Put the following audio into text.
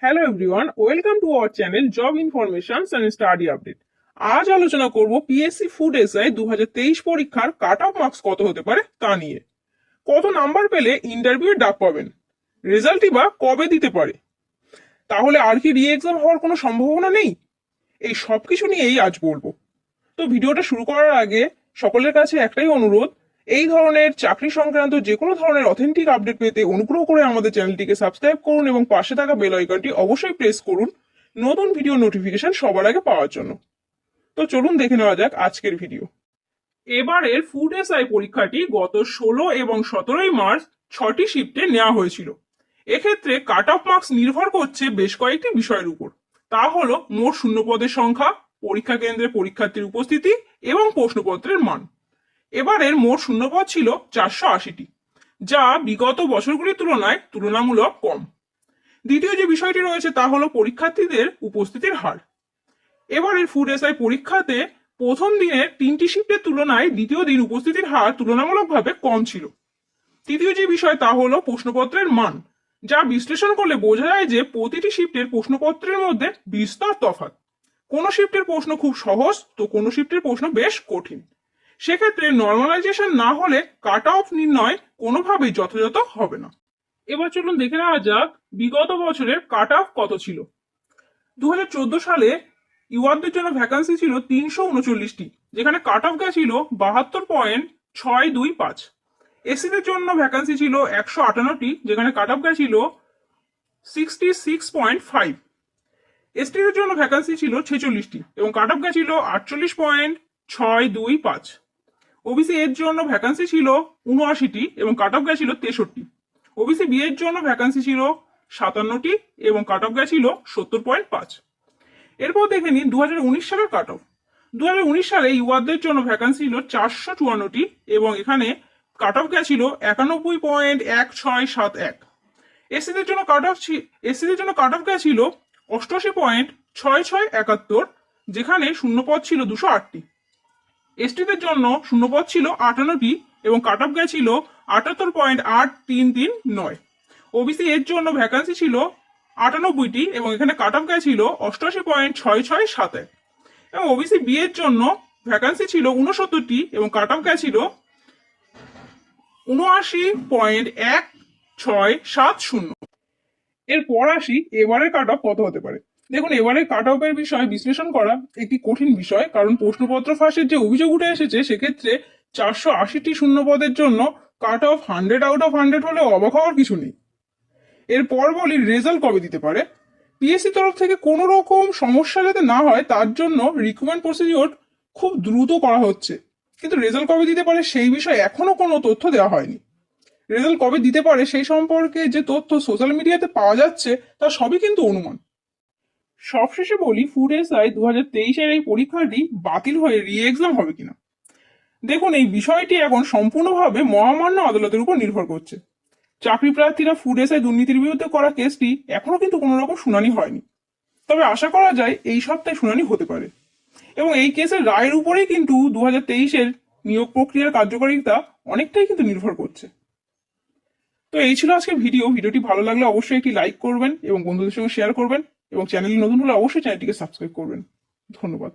Hello everyone, welcome to our channel job information and study update. আজ আলোচনা করব PSC food SI 2023 পরীক্ষার cut off marks কত হতে পারে তা নিয়ে। কত নাম্বার পেলে ইন্টারভিউ ডাক পাবেন, রেজাল্টই বা কবে দিতে পারে, তাহলে আর কি রি এক্সাম হওয়ার কোনো সম্ভাবনা নেই? এই সবকিছু নিয়েই আজ বলবো। তো ভিডিওটা শুরু করার আগে সকলের কাছে একটাই অনুরোধ, এই ধরনের চাকরি সংক্রান্ত যে কোনো ধরনের অথেন্টিক আপডেট পেতে অনুগ্রহ করে আমাদের চ্যানেলটিকে সাবস্ক্রাইব করুন এবং পাশে থাকা বেল আইকনটি অবশ্যই প্রেস করুন নতুন ভিডিও নোটিফিকেশন সবার আগে পাওয়ার জন্য। তো চলুন দেখে নেওয়া যাক আজকের ভিডিও। এবারের ফুড এসআই পরীক্ষাটি গত 16 এবং 17 মার্চ 6টি শিফটে নেওয়া হয়েছিল। এক্ষেত্রে কাট অফ মার্কস নির্ভর করছে বেশ কয়েকটি বিষয়ের উপর। তা হলো মোট শূন্যপদের সংখ্যা, পরীক্ষা কেন্দ্রে পরীক্ষার্থীর উপস্থিতি এবং প্রশ্নপত্রের মান। এবারের মোট শূন্যপদ ছিল 480টি, যা বিগত বছরগুলির তুলনায় তুলনামূলক কম। দ্বিতীয় যে বিষয়টি রয়েছে তা হলো পরীক্ষার্থীদের উপস্থিতির হার। এবারের ফুড এসআই পরীক্ষাতে প্রথম দিনের 3টি শিফটের তুলনায় দ্বিতীয় দিন উপস্থিতির হার তুলনামূলকভাবে কম ছিল। তৃতীয় যে বিষয় তা হলো প্রশ্নপত্রের মান, যা বিশ্লেষণ করলে বোঝা যায় যে প্রতিটি শিফটের প্রশ্নপত্রের মধ্যে বিস্তর তফাৎ। কোনো শিফটের প্রশ্ন খুব সহজ তো কোনো শিফটের প্রশ্ন বেশ কঠিন। সেক্ষেত্রে নর্মালাইজেশন না হলে কাট অফ নির্ণয় কোনোভাবেই যথাযথ হবে না। এবার চলুন দেখে নেওয়া যাক বিগত বছরের কাট অফ কত ছিল। 2014 সালে ইউআরদের জন্য ভ্যাকান্সি ছিল 339টি, যেখানে কাট অফ গেছিল 72.625। এসসিদের জন্য ভ্যাকান্সি ছিল 158টি, যেখানে কাট অফ গেছিল 66.5। এসটিদের জন্য ভ্যাকান্সি ছিল 46টি এবং কাট অফ গেছিল 48.625। ওবিসি এর জন্য ভ্যাকান্সি ছিল 79টি এবং কাট অফ গেছিল 63। ওবিসি বি এর জন্য ভ্যাকান্সি ছিল 57টি এবং কাট অফ গেছিল 70.5। এরপর দেখে নিন 2019 সালের কাট অফ। 2019 সালে ইউআরদের জন্য ভ্যাকান্সি ছিল 454টি এবং এখানে কাট অফ গেছিল 91.1671। এসসিদের জন্য কাট অফ গেছিল 88.6671, যেখানে শূন্যপদ ছিল 208টি। এসটিদের জন্য শূন্যপদ ছিল 58টি এবং কাট অফ গেছিল 78.8339। ওবিসি এর জন্য ভ্যাকান্সি ছিল 98টি এবং এখানে কাট অফ গেছিল 88.6671। এবং ওবিসি বি এর জন্য ভ্যাকান্সি ছিল 69টি এবং কাট অফ গেছিল 79.1670। এরপর আসি এবারের কাট অফ কত হতে পারে। দেখুন, এবারে কাট অফের বিষয় বিশ্লেষণ করা একটি কঠিন বিষয়, কারণ প্রশ্নপত্র ফাঁসের যে অভিযোগ উঠে এসেছে সেক্ষেত্রে 480টি শূন্যপদের জন্য কাট অফ 100 আউট অফ 100 হলে অবাক হওয়ার কিছু নেই। এরপর বলি রেজাল্ট কবে দিতে পারে। পিএসসি তরফ থেকে কোনো রকম সমস্যা যাতে না হয় তার জন্য রিক্রুটমেন্ট প্রসিডিওর খুব দ্রুত করা হচ্ছে, কিন্তু রেজাল্ট কবে দিতে পারে সেই বিষয়ে এখনো কোনো তথ্য দেওয়া হয়নি। রেজাল্ট কবে দিতে পারে সেই সম্পর্কে যে তথ্য সোশ্যাল মিডিয়াতে পাওয়া যাচ্ছে তা সবই কিন্তু অনুমান। সবশেষে বলি, ফুড এসআই 2023-এর এই পরীক্ষাটি বাতিল হয়ে রি এক্সাম হবে কিনা। দেখুন, এই বিষয়টি এখন সম্পূর্ণভাবে মহামান্য আদালতের উপর নির্ভর করছে। চাকরি প্রার্থীরা ফুড এসআই দুর্নীতির বিরুদ্ধে করা কেসটি এখনো কিন্তু কোনো রকম শুনানি হয়নি, তবে আশা করা যায় এই সপ্তাহে শুনানি হতে পারে এবং এই কেসের রায়ের উপরেই কিন্তু 2023-এর নিয়োগ প্রক্রিয়ার কার্যকারিতা অনেকটাই কিন্তু নির্ভর করছে। তো এই ছিল আজকের ভিডিওটি ভালো লাগলে অবশ্যই একটি লাইক করবেন এবং বন্ধুদের সঙ্গে শেয়ার করবেন এবং চ্যানেলে নতুন হলে অবশ্যই চ্যানেলটিকে সাবস্ক্রাইব করবেন। ধন্যবাদ।